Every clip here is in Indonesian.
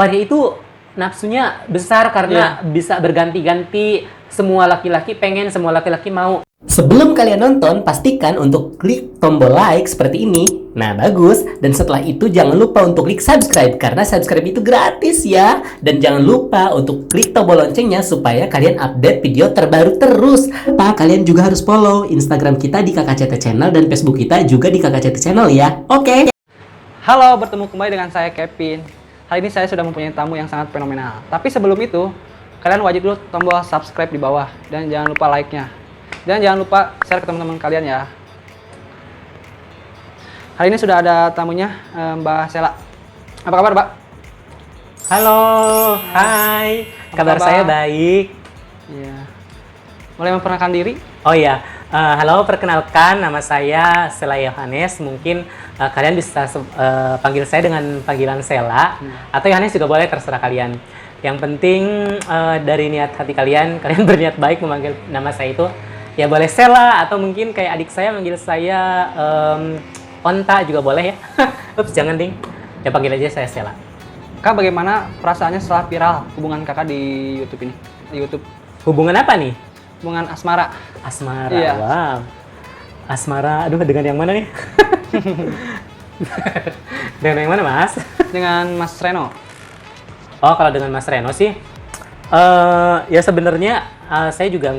Waria itu nafsunya besar karena bisa berganti-ganti, semua laki-laki pengen, semua laki-laki mau. Sebelum kalian nonton, pastikan untuk klik tombol like seperti ini. Nah, bagus. Dan setelah itu jangan lupa untuk klik subscribe, karena subscribe itu gratis ya. Dan jangan lupa untuk klik tombol loncengnya supaya kalian update video terbaru terus. Kalian juga harus follow Instagram kita di KKCT Channel dan Facebook kita juga di KKCT Channel ya. Oke. Halo, bertemu kembali dengan saya Kevin. Hari ini saya sudah mempunyai tamu yang sangat fenomenal. Tapi sebelum itu, kalian wajib dulu tombol subscribe di bawah dan jangan lupa like-nya. Dan jangan lupa share ke teman-teman kalian ya. Hari ini sudah ada tamunya, Mbak Sela. Apa kabar, Mbak? Halo, hai. Kabar saya baik. Iya. Boleh memperkenalkan diri? Oh iya, halo, perkenalkan nama saya Sela Yohanes. Mungkin kalian bisa panggil saya dengan panggilan Sela, atau Yohanes juga boleh, terserah kalian. Yang penting dari niat hati kalian, kalian berniat baik memanggil nama saya itu, ya boleh Sela, atau mungkin kayak adik saya manggil saya Onta juga boleh ya. Ups, jangan ding, ya panggil aja saya Sela. Kak, bagaimana perasaannya setelah viral hubungan kakak di YouTube ini? Di YouTube. Hubungan apa nih? Hubungan asmara. Asmara, Iya. wow. Asmara, aduh, dengan yang mana nih? Dengan yang mana, Mas? Dengan Mas Reno. Oh, kalau dengan Mas Reno sih, ya sebenarnya saya juga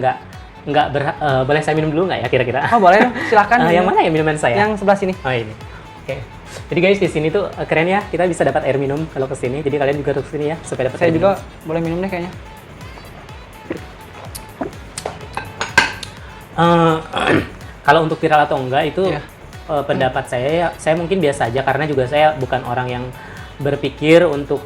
nggak boleh saya minum dulu nggak ya kira-kira? Oh, boleh dong, silahkan. Yang mana ya minuman saya? Yang sebelah sini. Oh, ini. Oke. Jadi guys, di sini tuh keren ya, kita bisa dapat air minum kalau ke sini. Jadi kalian juga harus ke sini ya supaya dapat. Saya air juga minum. boleh minum deh kayaknya. Kalau untuk viral atau enggak itu Iya. pendapat saya mungkin biasa aja, karena juga saya bukan orang yang berpikir untuk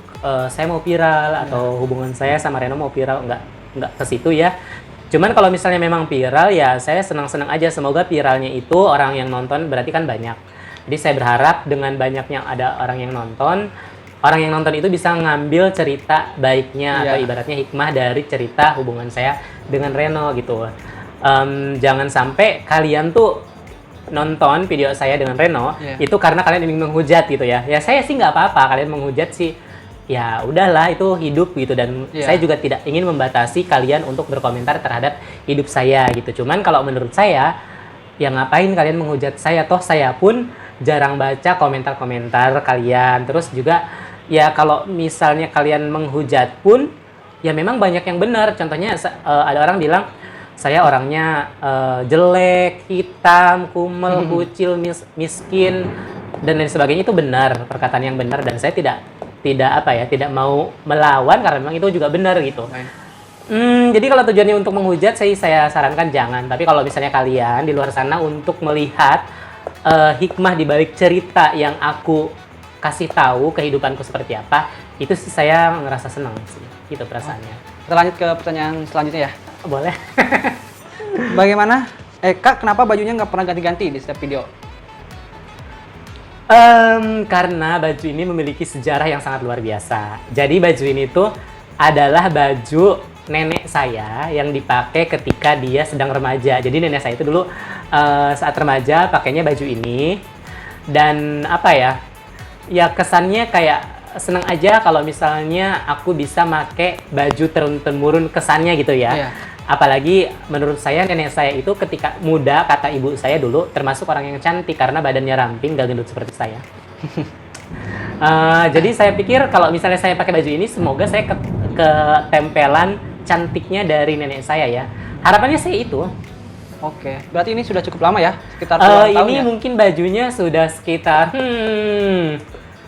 saya mau viral atau hubungan saya sama Reno mau viral, enggak ke situ ya. Cuman kalau misalnya memang viral ya saya senang-senang aja, semoga viralnya itu orang yang nonton berarti kan banyak. Jadi saya berharap dengan banyaknya ada orang yang nonton itu bisa ngambil cerita baiknya atau ibaratnya hikmah dari cerita hubungan saya dengan Reno gitu. Jangan sampai kalian tuh nonton video saya dengan Reno itu karena kalian ingin menghujat gitu ya. Ya saya sih nggak apa-apa kalian menghujat sih. Ya udahlah, itu hidup gitu, dan saya juga tidak ingin membatasi kalian untuk berkomentar terhadap hidup saya gitu. Cuman kalau menurut saya, ya ngapain kalian menghujat saya, toh saya pun jarang baca komentar-komentar kalian. Terus juga ya kalau misalnya kalian menghujat pun ya memang banyak yang benar. Contohnya ada orang bilang saya orangnya jelek, hitam, kumel, kucil, miskin, dan lain sebagainya. Itu benar, perkataan yang benar, dan saya tidak mau melawan karena memang itu juga benar gitu. Jadi kalau tujuannya untuk menghujat, saya sarankan jangan. Tapi kalau misalnya kalian di luar sana untuk melihat hikmah di balik cerita yang aku kasih tahu kehidupanku seperti apa, itu sih saya ngerasa senang sih, gitu perasaannya. Kita lanjut ke pertanyaan selanjutnya ya. Boleh. Bagaimana? Kak, kenapa bajunya nggak pernah ganti-ganti di setiap video? Karena baju ini memiliki sejarah yang sangat luar biasa. Jadi baju ini tuh adalah baju nenek saya yang dipakai ketika dia sedang remaja. Jadi nenek saya itu dulu saat remaja pakainya baju ini. Dan apa ya? Ya kesannya kayak seneng aja kalau misalnya aku bisa pakai baju turun-temurun, kesannya gitu ya. Iya. Apalagi menurut saya nenek saya itu ketika muda, kata ibu saya dulu, termasuk orang yang cantik karena badannya ramping, gak gendut seperti saya. Jadi saya pikir kalau misalnya saya pakai baju ini, semoga saya ketempelan cantiknya dari nenek saya ya. Harapannya sih itu. Oke, berarti ini sudah cukup lama ya? Sekitar puluhan tahun ini ya? mungkin bajunya sudah sekitar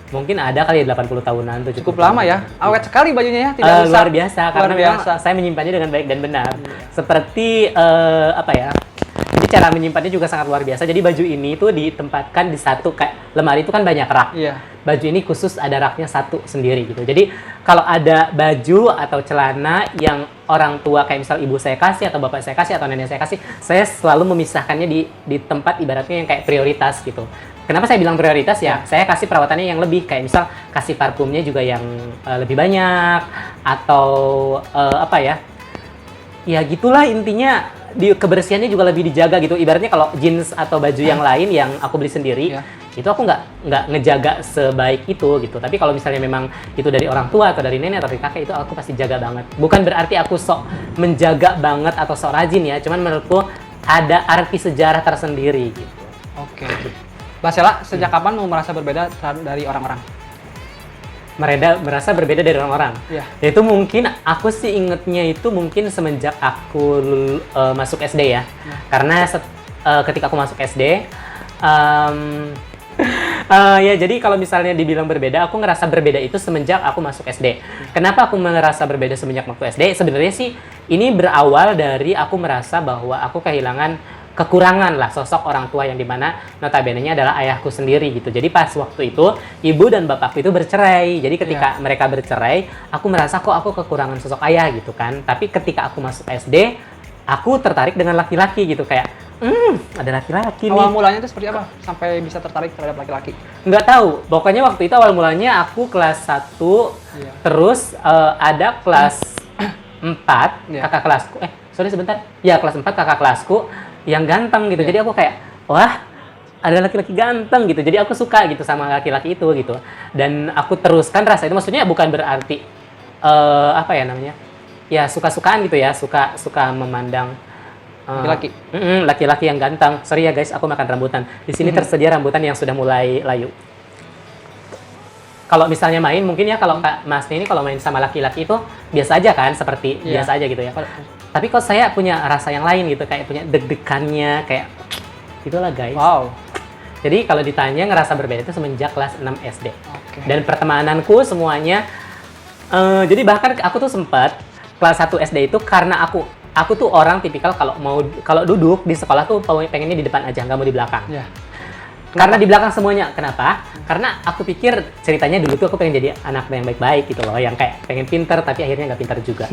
mungkin ada kali 80 tahunan tuh. Cukup lama ya? Awet sekali bajunya ya? Tidak rusak. Luar biasa, karena Luar memang biasa. saya menyimpannya dengan baik dan benar. Seperti apa ya? Jadi cara menyimpannya juga sangat luar biasa. Jadi baju ini tuh ditempatkan di satu, kayak lemari itu kan banyak rak. Iya. Baju ini khusus ada raknya satu sendiri gitu. Jadi kalau ada baju atau celana yang orang tua kayak misal ibu saya kasih atau bapak saya kasih atau nenek saya kasih, saya selalu memisahkannya di tempat ibaratnya yang kayak prioritas gitu. Kenapa saya bilang prioritas ya? Saya kasih perawatannya yang lebih, kayak misal kasih parfumnya juga yang lebih banyak, atau apa ya? Ya gitulah intinya, kebersihannya juga lebih dijaga gitu. Ibaratnya kalau jeans atau baju yang lain yang aku beli sendiri, itu aku nggak ngejaga sebaik itu gitu. Tapi kalau misalnya memang itu dari orang tua atau dari nenek atau dari kakek, itu aku pasti jaga banget. Bukan berarti aku sok menjaga banget atau sok rajin ya, cuman menurutku ada arti sejarah tersendiri gitu. Oke. Mbak Sela, sejak kapan mau merasa berbeda dari orang-orang? Merasa berbeda dari orang-orang. Iya. Itu mungkin aku sih ingetnya itu mungkin semenjak aku masuk SD ya. Karena ketika aku masuk SD, ya jadi kalau misalnya dibilang berbeda, aku ngerasa berbeda itu semenjak aku masuk SD. Kenapa aku merasa berbeda semenjak waktu SD? Sebenarnya sih ini berawal dari aku merasa bahwa aku kehilangan kekurangan lah sosok orang tua yang dimana notabene-nya adalah ayahku sendiri gitu. Jadi pas waktu itu ibu dan bapakku itu bercerai. Jadi ketika mereka bercerai, aku merasa kok aku kekurangan sosok ayah gitu kan. Tapi ketika aku masuk SD, aku tertarik dengan laki-laki gitu, kayak ada laki-laki nih. Awal mulanya itu seperti apa sampai bisa tertarik terhadap laki-laki? Nggak tahu. Pokoknya waktu itu awal mulanya aku kelas 1, terus ada kelas 4 kakak kelasku. Sebentar. Ya, kelas 4 kakak kelasku yang ganteng gitu. Jadi aku kayak, wah, ada laki-laki ganteng gitu. Jadi aku suka gitu sama laki-laki itu gitu. Dan aku teruskan rasa itu, maksudnya bukan berarti apa ya namanya? Ya suka-sukaan gitu ya, suka memandang Laki-laki. Laki-laki yang ganteng. Sorry ya guys, aku makan rambutan. Di sini tersedia rambutan yang sudah mulai layu. Kalau misalnya main, mungkin ya kalau Kak Masnya ini kalau main sama laki-laki itu biasa aja kan, seperti biasa aja gitu ya. Tapi kok saya punya rasa yang lain gitu, kayak punya deg-degannya, kayak itulah guys. Wow. Jadi kalau ditanya ngerasa berbeda itu semenjak kelas 6 SD. Oke. Dan pertemananku semuanya, jadi bahkan aku tuh sempat kelas 1 SD itu karena aku tuh orang tipikal kalau duduk di sekolah tuh pengennya di depan aja, nggak mau di belakang. Ya. Karena di belakang semuanya. Kenapa? Karena aku pikir ceritanya dulu tuh aku pengen jadi anak yang baik-baik gitu loh, yang kayak pengen pinter tapi akhirnya nggak pinter juga.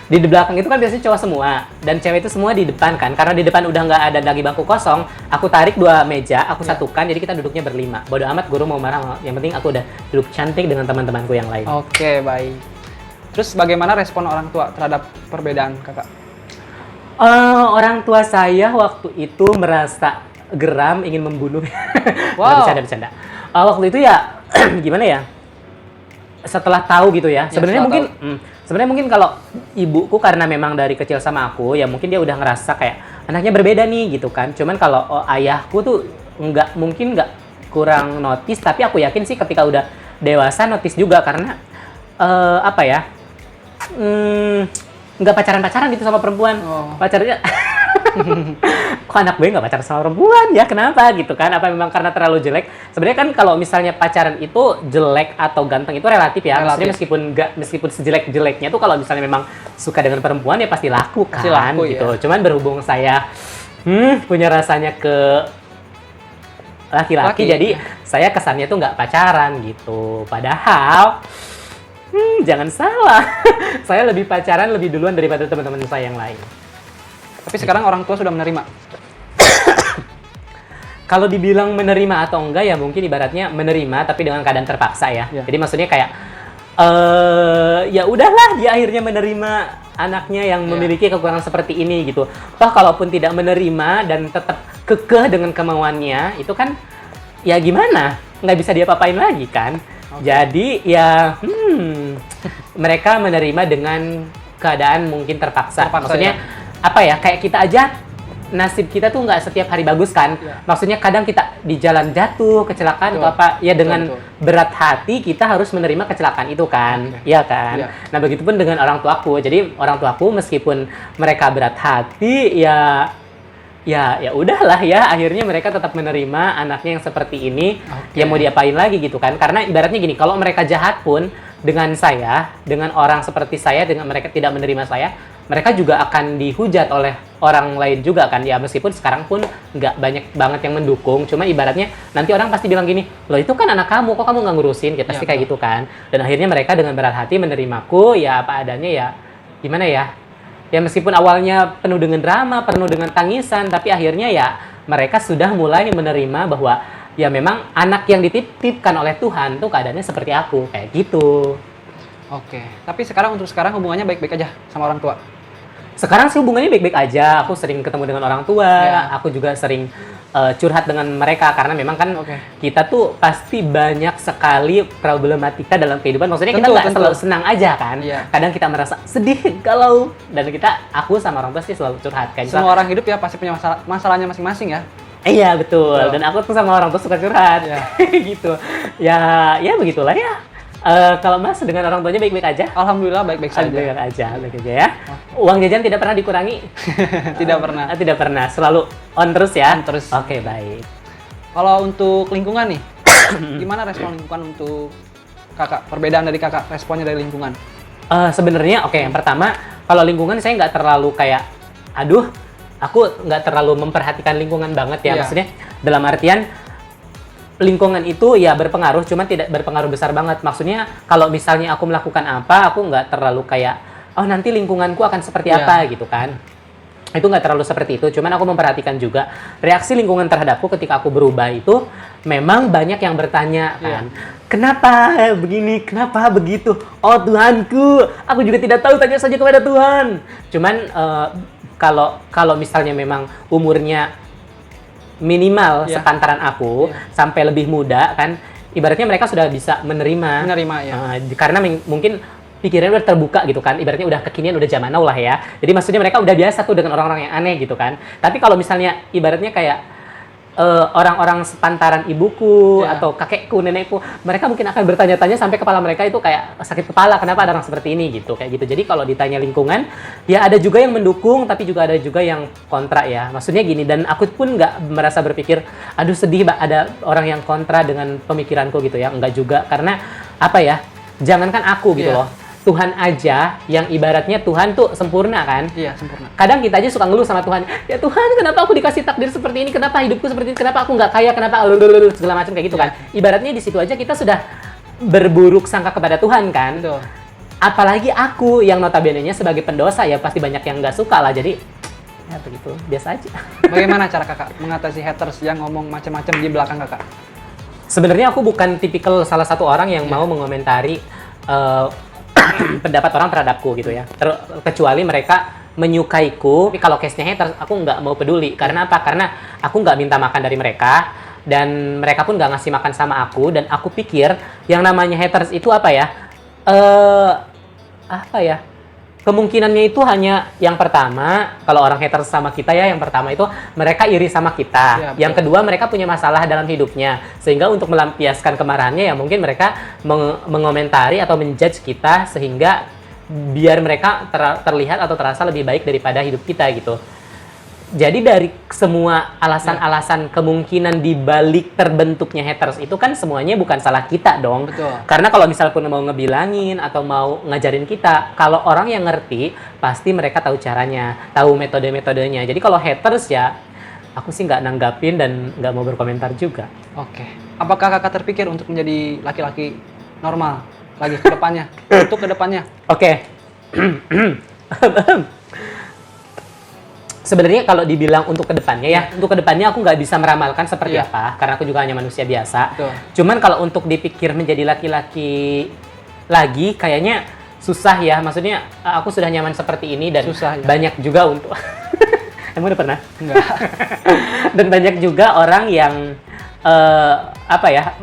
Di belakang itu kan biasanya cowok semua, dan cewek itu semua di depan kan. Karena di depan udah nggak ada lagi bangku kosong, aku tarik 2 meja, aku satukan, jadi kita duduknya berlima. Bodo amat guru mau marah, yang penting aku udah duduk cantik dengan teman-temanku yang lain. Oke, baik. Terus bagaimana respon orang tua terhadap perbedaan kakak? Orang tua saya waktu itu merasa geram, ingin membunuh. Wow. Bercanda. Waktu itu ya gimana ya? Setelah tahu gitu ya. Sebenarnya mungkin kalau ibuku karena memang dari kecil sama aku, ya mungkin dia udah ngerasa kayak anaknya berbeda nih gitu kan. Cuman kalau ayahku tuh mungkin nggak kurang notice, tapi aku yakin sih ketika udah dewasa notice juga karena apa ya? Nggak pacaran gitu sama perempuan. Pacarnya kok anak gue nggak pacaran sama perempuan ya, kenapa gitu kan? Apa memang karena terlalu jelek? Sebenarnya kan kalau misalnya pacaran itu jelek atau ganteng itu relatif ya. Maksudnya meskipun sejelek-jeleknya tuh kalau misalnya memang suka dengan perempuan ya pasti laku kan gitu. Ya. Cuman berhubung saya punya rasanya ke laki-laki, jadi saya kesannya tuh nggak pacaran gitu. Padahal jangan salah, saya lebih pacaran lebih duluan daripada teman-teman saya yang lain. Tapi sekarang orang tua sudah menerima. Kalau dibilang menerima atau enggak ya mungkin ibaratnya menerima tapi dengan keadaan terpaksa ya. Jadi maksudnya kayak ya udahlah dia akhirnya menerima anaknya yang memiliki kekurangan seperti ini gitu. Toh kalaupun tidak menerima dan tetap kekeh dengan kemauannya, itu kan ya gimana? Nggak bisa diapa-apain lagi kan. Jadi ya mereka menerima dengan keadaan mungkin terpaksa. Maksudnya apa ya, kayak kita aja nasib kita tuh nggak setiap hari bagus kan. Maksudnya kadang kita di jalan jatuh, kecelakaan atau apa ya, dengan berat hati kita harus menerima kecelakaan itu kan. Iya kan. Nah begitupun dengan orang tuaku. Jadi orang tuaku meskipun mereka berat hati ya udahlah ya, akhirnya mereka tetap menerima anaknya yang seperti ini. Ya mau diapain lagi gitu kan. Karena ibaratnya gini, kalau mereka jahat pun dengan saya, dengan orang seperti saya, dengan mereka tidak menerima saya, mereka juga akan dihujat oleh orang lain juga kan. Ya meskipun sekarang pun nggak banyak banget yang mendukung, cuma ibaratnya nanti orang pasti bilang gini, loh itu kan anak kamu, kok kamu nggak ngurusin, ya pasti kayak gitu kan. Dan akhirnya mereka dengan berat hati menerimaku ya apa adanya, ya gimana ya, ya meskipun awalnya penuh dengan drama, penuh dengan tangisan, tapi akhirnya ya mereka sudah mulai menerima bahwa ya memang anak yang dititipkan oleh Tuhan tuh keadaannya seperti aku, kayak gitu. Oke, tapi untuk sekarang hubungannya baik-baik aja sama orang tua? Sekarang sih hubungannya baik-baik aja. Aku sering ketemu dengan orang tua. Ya. Aku juga sering curhat dengan mereka karena memang kan Oke. kita tuh pasti banyak sekali problematika dalam kehidupan. Maksudnya kita Tentu, nggak tentu. selalu senang aja kan. Iya. Kadang kita merasa sedih, galau, dan aku sama orang tua sih selalu curhat kan. Semua orang hidup ya pasti punya masalahnya masing-masing ya. Iya betul. Betul. Dan aku tuh sama orang tua suka curhat. Iya. Gitu. Ya begitulah ya. Kalau Mas dengan orang tuanya baik-baik aja? Alhamdulillah baik-baik saja. Baik aja ya. Uang jajan tidak pernah dikurangi? Tidak pernah. Tidak pernah. Selalu on terus ya? On terus. Oke, baik. Kalau untuk lingkungan nih, gimana respon lingkungan untuk kakak? Perbedaan dari kakak, responnya dari lingkungan? Sebenarnya oke, yang pertama kalau lingkungan saya nggak terlalu kayak aduh, aku nggak terlalu memperhatikan lingkungan banget ya. Iya. Maksudnya dalam artian lingkungan itu ya berpengaruh, cuman tidak berpengaruh besar banget. Maksudnya kalau misalnya aku melakukan apa, aku nggak terlalu kayak oh nanti lingkunganku akan seperti Iya. apa gitu kan. Itu nggak terlalu seperti itu, cuman aku memperhatikan juga reaksi lingkungan terhadapku ketika aku berubah itu memang banyak yang bertanya kan, kenapa begini, kenapa begitu, oh Tuhanku, aku juga tidak tahu, tanya saja kepada Tuhan. Cuman kalau misalnya memang umurnya minimal Iya. sepantaran aku sampai lebih muda kan, ibaratnya mereka sudah bisa menerima Ya. karena mungkin pikirannya udah terbuka gitu kan, ibaratnya udah kekinian, udah zaman now lah ya. Jadi maksudnya mereka udah biasa tuh dengan orang-orang yang aneh gitu kan. Tapi kalau misalnya ibaratnya kayak orang-orang sepantaran ibuku Ya. atau kakekku, nenekku, mereka mungkin akan bertanya-tanya sampai kepala mereka itu kayak sakit kepala, kenapa ada orang seperti ini gitu, kayak gitu. Jadi kalau ditanya lingkungan, ya ada juga yang mendukung, tapi juga ada juga yang kontra ya. Maksudnya gini, dan aku pun nggak merasa berpikir, aduh sedih ada orang yang kontra dengan pemikiranku gitu ya, enggak juga. Karena apa ya, jangankan aku gitu Iya. loh, Tuhan aja yang ibaratnya Tuhan tuh sempurna kan. Iya, sempurna. Kadang kita aja suka ngeluh sama Tuhan, ya Tuhan kenapa aku dikasih takdir seperti ini, kenapa hidupku seperti ini, kenapa aku nggak kaya, kenapa segala macam kayak gitu kan. Ibaratnya di situ aja kita sudah berburuk sangka kepada Tuhan kan. Betul. Apalagi aku yang notabene-nya sebagai pendosa ya pasti banyak yang nggak suka lah, jadi ya begitu, biasa aja. Bagaimana cara kakak mengatasi haters yang ngomong macam-macam di belakang kakak? Sebenarnya aku bukan tipikal salah satu orang yang mau mengomentari pendapat orang terhadapku gitu ya. Kecuali mereka menyukaiku. Tapi kalau case-nya haters, aku nggak mau peduli. Karena apa? Karena aku nggak minta makan dari mereka. Dan mereka pun nggak ngasih makan sama aku. Dan aku pikir yang namanya haters itu apa ya? Kemungkinannya itu hanya yang pertama, kalau orang haters sama kita ya, yang pertama itu mereka iri sama kita. Ya, Yang kedua, mereka punya masalah dalam hidupnya. Sehingga untuk melampiaskan kemarahannya ya mungkin mereka mengomentari atau menjudge kita sehingga biar mereka terlihat atau terasa lebih baik daripada hidup kita gitu. Jadi dari semua alasan-alasan kemungkinan di balik terbentuknya haters itu kan semuanya bukan salah kita dong. Betul. Karena kalau misal pun mau ngebilangin atau mau ngajarin kita, kalau orang yang ngerti pasti mereka tahu caranya, tahu metode-metodenya. Jadi kalau haters ya aku sih nggak nanggapin dan nggak mau berkomentar juga. Oke. Apakah kakak terpikir untuk menjadi laki-laki normal lagi ke depannya? Untuk ke depannya? Oke. Sebenarnya kalau dibilang untuk kedepannya ya, untuk kedepannya aku nggak bisa meramalkan seperti Iya. apa, karena aku juga hanya manusia biasa. Betul. Cuman kalau untuk dipikir menjadi laki-laki lagi, kayaknya susah ya. Maksudnya aku sudah nyaman seperti ini dan Susah, ya. banyak juga untuk emang udah pernah? Enggak. Dan banyak juga orang yang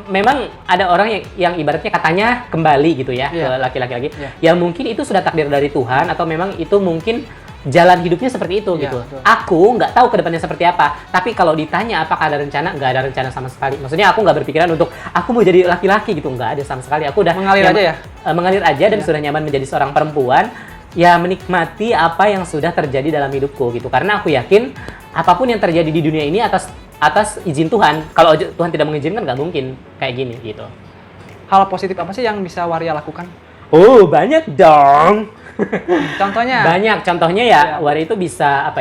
memang ada orang yang ibaratnya katanya kembali gitu ya Iya. ke laki-laki lagi. Iya. Ya mungkin itu sudah takdir dari Tuhan atau memang itu mungkin jalan hidupnya seperti itu Iya, gitu. betul. Aku nggak tahu kedepannya seperti apa. Tapi kalau ditanya apakah ada rencana, nggak ada rencana sama sekali. Maksudnya aku nggak berpikiran untuk aku mau jadi laki-laki gitu, nggak ada sama sekali. Aku udah Mengalir aja ya? Mengalir aja dan Iya. sudah nyaman menjadi seorang perempuan. Ya menikmati apa yang sudah terjadi dalam hidupku gitu. Karena aku yakin apapun yang terjadi di dunia ini atas izin Tuhan. Kalau Tuhan tidak mengizinkan nggak mungkin kayak gini gitu. Hal positif apa sih yang bisa Waria lakukan? Oh banyak dong. Contohnya? Banyak. Contohnya ya, Iya. Waria itu bisa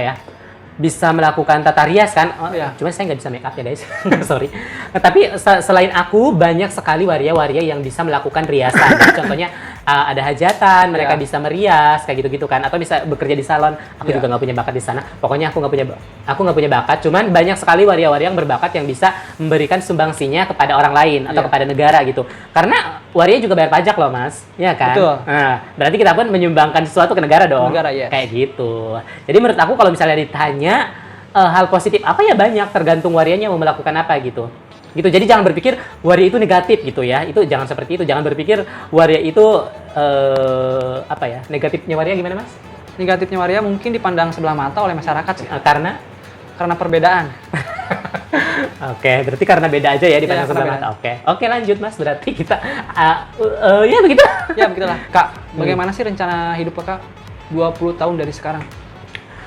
bisa melakukan tata rias kan. Iya. Cuma saya nggak bisa make up ya guys. Sorry. Tapi selain aku banyak sekali waria yang bisa melakukan riasan. Jadi contohnya ada hajatan, mereka Iya. bisa merias kayak gitu-gitu kan, atau bisa bekerja di salon. Aku Iya. juga nggak punya bakat di sana. Pokoknya aku nggak punya bakat. Cuman banyak sekali waria-waria yang berbakat yang bisa memberikan sumbangsinya kepada orang lain atau Iya. kepada negara gitu. Karena waria juga bayar pajak loh, Mas. Iya kan? Betul. Nah, berarti kita pun menyumbangkan sesuatu ke negara dong. Negara, yes. Kayak gitu. Jadi menurut aku kalau misalnya ditanya hal positif apa ya banyak, tergantung warianya mau melakukan apa gitu. Gitu. Jadi jangan berpikir waria itu negatif gitu ya. Itu jangan seperti itu. Jangan berpikir waria itu apa ya? Negatifnya waria gimana, Mas? Negatifnya waria mungkin dipandang sebelah mata oleh masyarakat sih. Karena Karena perbedaan. Oke, berarti karena beda aja ya dipandang Iya, sebelah karena mata. Oke, lanjut Mas. Berarti kita ya begitu. Ya begitulah. Kak, bagaimana sih rencana hidup kakak 20 tahun dari sekarang?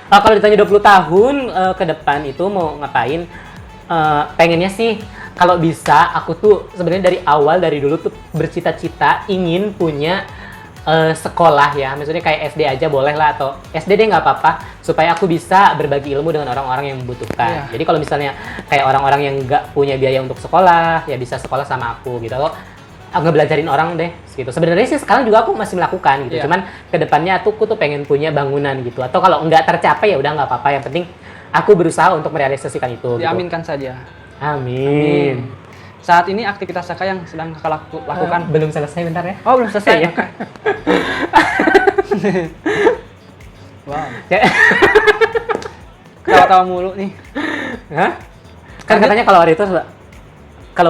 Kalau ditanya 20 tahun ke depan itu mau ngapain? Pengennya sih kalau bisa aku tuh sebenarnya dari awal dari dulu tuh bercita-cita ingin punya sekolah ya, maksudnya kayak SD aja boleh lah atau SD deh nggak apa-apa supaya aku bisa berbagi ilmu dengan orang-orang yang membutuhkan. Iya. Jadi kalau misalnya kayak orang-orang yang nggak punya biaya untuk sekolah ya bisa sekolah sama aku gitu. Atau ngebelajarin orang deh gitu. Sebenarnya sih sekarang juga aku masih melakukan gitu. Iya. Cuman kedepannya aku tuh pengen punya bangunan gitu. Atau kalau nggak tercapai ya udah nggak apa-apa. Yang penting aku berusaha untuk merealisasikan itu. Gitu. Diaminkan saja. Amin. Saat ini aktivitas kakak yang sedang kakak lakukan. Belum selesai bentar ya. Oh, belum selesai. Iya. Oke. Wow. Ya. Ketawa-tawa mulu nih. Hah? Kan katanya kalau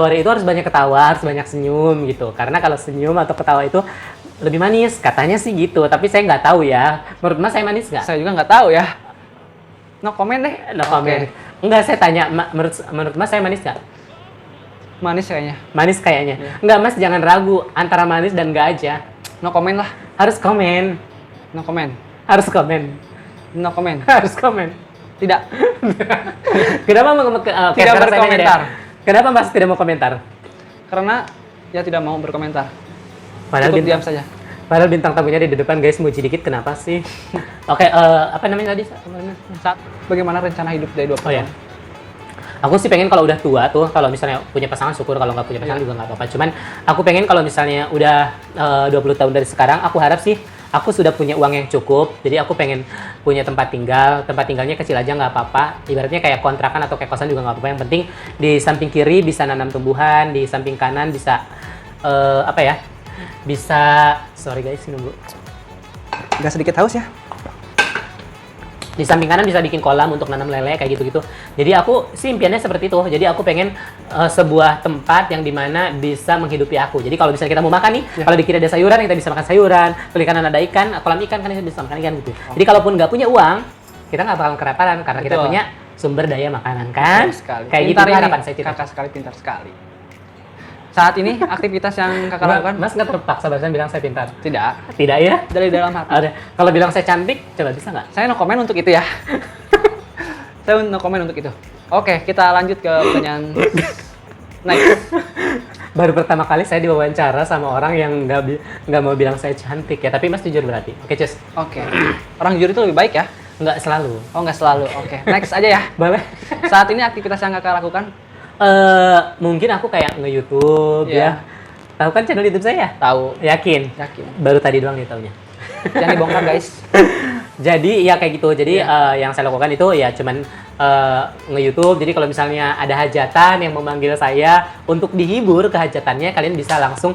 hari itu harus banyak ketawa, harus banyak senyum gitu. Karena kalau senyum atau ketawa itu lebih manis, katanya sih gitu. Tapi saya nggak tahu ya. Menurut Mas saya manis nggak? Saya juga nggak tahu ya. No comment deh. No comment. Oke. Enggak, saya tanya, menurut Mas saya manis nggak? Manis kayaknya. Manis kayaknya. Iya. Enggak, Mas jangan ragu antara manis dan nggak aja. No comment lah. Harus komen. No comment. Harus komen. No comment. Harus komen. Tidak. Kenapa Tidak sekarang saya nanya berkomentar. deh. Kenapa Mas tidak mau komentar? Karena ya tidak mau berkomentar. Padahal Cukup bintang, diam saja. padahal bintang tamunya di depan guys, muji dikit kenapa sih? Oke, apa namanya tadi? Saat bagaimana rencana hidup dari 20 Oh ya. tahun? Aku sih pengen kalau udah tua tuh, kalau misalnya punya pasangan syukur, kalau nggak punya pasangan Iya. juga nggak apa-apa. Cuman aku pengen kalau misalnya udah 20 tahun dari sekarang, aku harap sih aku sudah punya uang yang cukup. Jadi aku pengen punya tempat tinggalnya kecil aja nggak apa-apa. Ibaratnya kayak kontrakan atau kayak kosan juga nggak apa-apa. Yang penting di samping kiri bisa nanam tumbuhan, di samping kanan bisa apa ya? Bisa, sorry guys, nunggu. Agak sedikit haus ya? Di samping kanan bisa bikin kolam untuk nanam lele kayak gitu-gitu. Jadi aku sih impiannya seperti itu. Jadi aku pengen sebuah tempat yang dimana bisa menghidupi aku. Jadi kalau misalnya kita mau makan nih, Ya. kalau di kiri ada sayuran, kita bisa makan sayuran. Kalau di kanan ada ikan, kolam ikan kan kita bisa makan ikan gitu. Jadi kalaupun nggak punya uang, kita nggak bakal kelaparan karena kita Betul. punya sumber daya makanan kan. Betul sekali. Kayak gitu Pintar ini. harapan saya cita. Kakak sekali pintar sekali. Saat ini aktivitas yang kakak lakukan? Mas nggak terpaksa barusan bilang saya pintar. Tidak. Tidak ya? Dari dalam hati. Ada. Kalau bilang saya cantik, coba bisa nggak? Saya no comment untuk itu ya. Saya no comment untuk itu. Oke, kita lanjut ke pertanyaan next. Baru pertama kali saya diwawancara sama orang yang nggak mau bilang saya cantik ya, tapi Mas jujur berarti. Oke, cus. Oke. Orang jujur itu lebih baik ya? Nggak selalu. Oh, nggak selalu. Oke, next aja ya. Boleh. Saat ini aktivitas yang kakak lakukan? Mungkin aku kayak nge-YouTube Iya. ya. Tahu kan channel YouTube saya? Tahu. Yakin? Yakin. Baru tadi doang nih taunya. Jangan dibongkar guys. Jadi ya kayak gitu. Jadi Iya. yang saya lakukan itu ya cuman nge-YouTube. Jadi kalau misalnya ada hajatan yang memanggil saya untuk dihibur ke hajatannya, kalian bisa langsung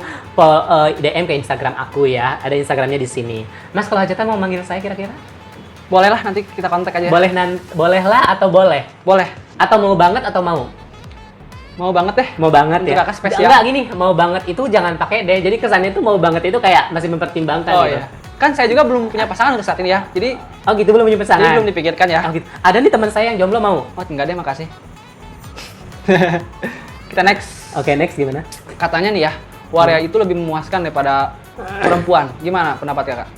DM ke Instagram aku ya. Ada Instagramnya di sini. Mas kalau hajatan mau manggil saya kira-kira? Boleh lah nanti kita kontak aja. Boleh lah atau boleh? Boleh. Atau mau banget atau mau? Mau banget deh. Mau banget Untuk ya? kakak spesial. Enggak gini, mau banget itu jangan pakai deh. Jadi kesannya itu mau banget itu kayak masih mempertimbangkan Oh gitu. iya. Kan saya juga belum punya pasangan untuk saat ini ya. Jadi Oh gitu, belum punya pasangan? jadi belum dipikirkan ya. Oh, gitu. Ada nih teman saya yang jomblo mau. Oh, enggak deh, makasih. Kita next. Oke, next gimana? Katanya nih ya, waria itu lebih memuaskan daripada perempuan. Gimana pendapat kakak?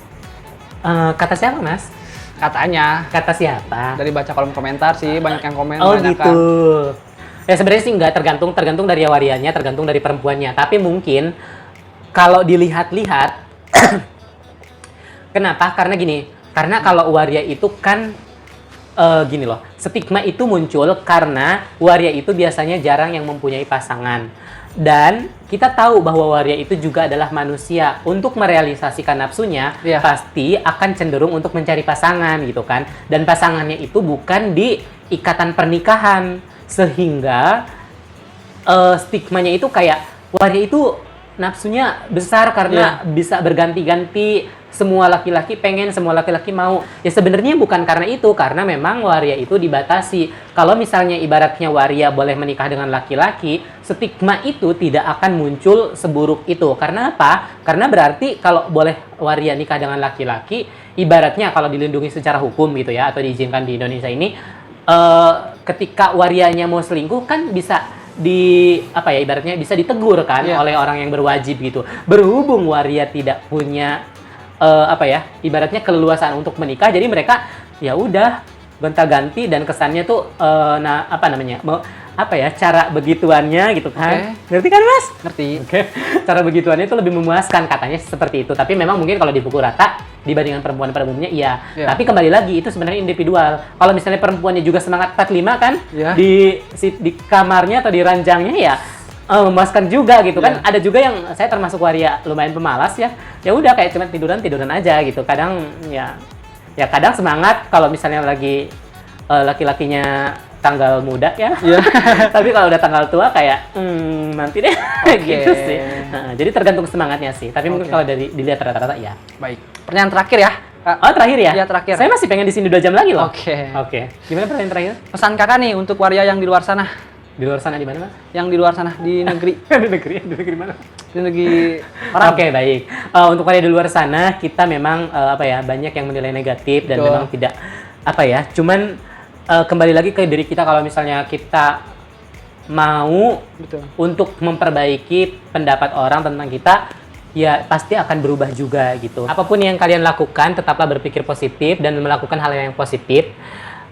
Kata siapa, Mas? Katanya. Kata siapa? Dari baca kolom komentar sih, banyak yang komen. Oh banyak gitu. Ya sebenarnya sih nggak tergantung dari warianya, tergantung dari perempuannya. Tapi mungkin kalau dilihat-lihat, kenapa? Karena gini, karena kalau waria itu kan gini loh, stigma itu muncul karena waria itu biasanya jarang yang mempunyai pasangan. Dan kita tahu bahwa waria itu juga adalah manusia. Untuk merealisasikan nafsunya, Iya. pasti akan cenderung untuk mencari pasangan gitu kan. Dan pasangannya itu bukan di ikatan pernikahan. Sehingga stigmanya itu kayak waria itu nafsunya besar karena bisa berganti-ganti, semua laki-laki pengen, semua laki-laki mau. Ya sebenarnya bukan karena itu, karena memang waria itu dibatasi. Kalau misalnya ibaratnya waria boleh menikah dengan laki-laki, stigma itu tidak akan muncul seburuk itu. Karena apa? Karena berarti kalau boleh waria nikah dengan laki-laki, ibaratnya kalau dilindungi secara hukum gitu ya, atau diizinkan di Indonesia ini, ketika warianya mau selingkuh kan bisa ibaratnya bisa ditegur kan oleh orang yang berwajib gitu. Berhubung waria tidak punya ibaratnya keleluasaan untuk menikah, jadi mereka ya udah gonta-ganti dan kesannya tuh cara begituannya gitu kan. Ngerti kan Mas? Ngerti. Cara begituannya itu lebih memuaskan katanya seperti itu. Tapi memang mungkin kalau dipukul rata dibandingkan perempuan pada umumnya iya. Tapi kembali lagi itu sebenarnya individual. Kalau misalnya perempuannya juga semangat 45 kan di kamarnya atau di ranjangnya ya memuaskan juga gitu kan. Ada juga yang saya termasuk waria lumayan pemalas ya. Ya udah kayak cuma tiduran aja gitu. Kadang ya kadang semangat kalau misalnya lagi laki-lakinya tanggal muda ya. Tapi kalau udah tanggal tua kayak nanti deh gitu sih. Jadi tergantung semangatnya sih. Tapi mungkin kalau dilihat rata-rata ya. Baik. Pertanyaan terakhir ya. Oh, terakhir ya? Iya, terakhir. Saya masih pengen di sini 2 jam lagi loh. Oke. Gimana pertanyaan terakhir? Pesan kakak nih untuk waria yang di luar sana. Di luar sana di mana, Mas? Yang di luar sana, di negeri. Di negeri mana? Di negeri orang. Oke, baik. Untuk waria di luar sana, kita memang banyak yang menilai negatif dan memang tidak cuman kembali lagi ke diri kita. Kalau misalnya kita mau untuk memperbaiki pendapat orang tentang kita, ya pasti akan berubah juga gitu. Apapun yang kalian lakukan, tetaplah berpikir positif dan melakukan hal yang positif.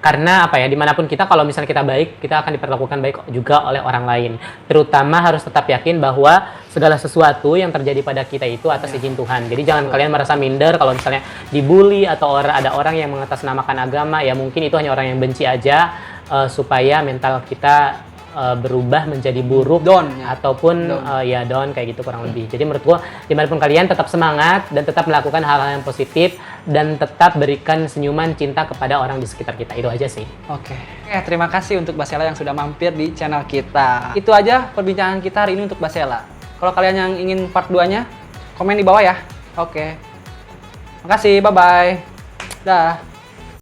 Karena dimanapun kita, kalau misalnya kita baik, kita akan diperlakukan baik juga oleh orang lain. Terutama harus tetap yakin bahwa segala sesuatu yang terjadi pada kita itu atas izin Tuhan. Jadi jangan kalian merasa minder kalau misalnya dibully atau ada orang yang mengatasnamakan agama, ya mungkin itu hanya orang yang benci aja, supaya mental kita berubah menjadi buruk ataupun down kayak gitu kurang lebih. Jadi menurut gua dimanapun kalian tetap semangat dan tetap melakukan hal-hal yang positif dan tetap berikan senyuman cinta kepada orang di sekitar kita. Itu aja sih. Oke, terima kasih untuk Basela yang sudah mampir di channel kita. Itu aja perbincangan kita hari ini untuk Basela. Kalau kalian yang ingin part 2-nya, komen di bawah ya. Oke. Makasih, bye-bye. Dah.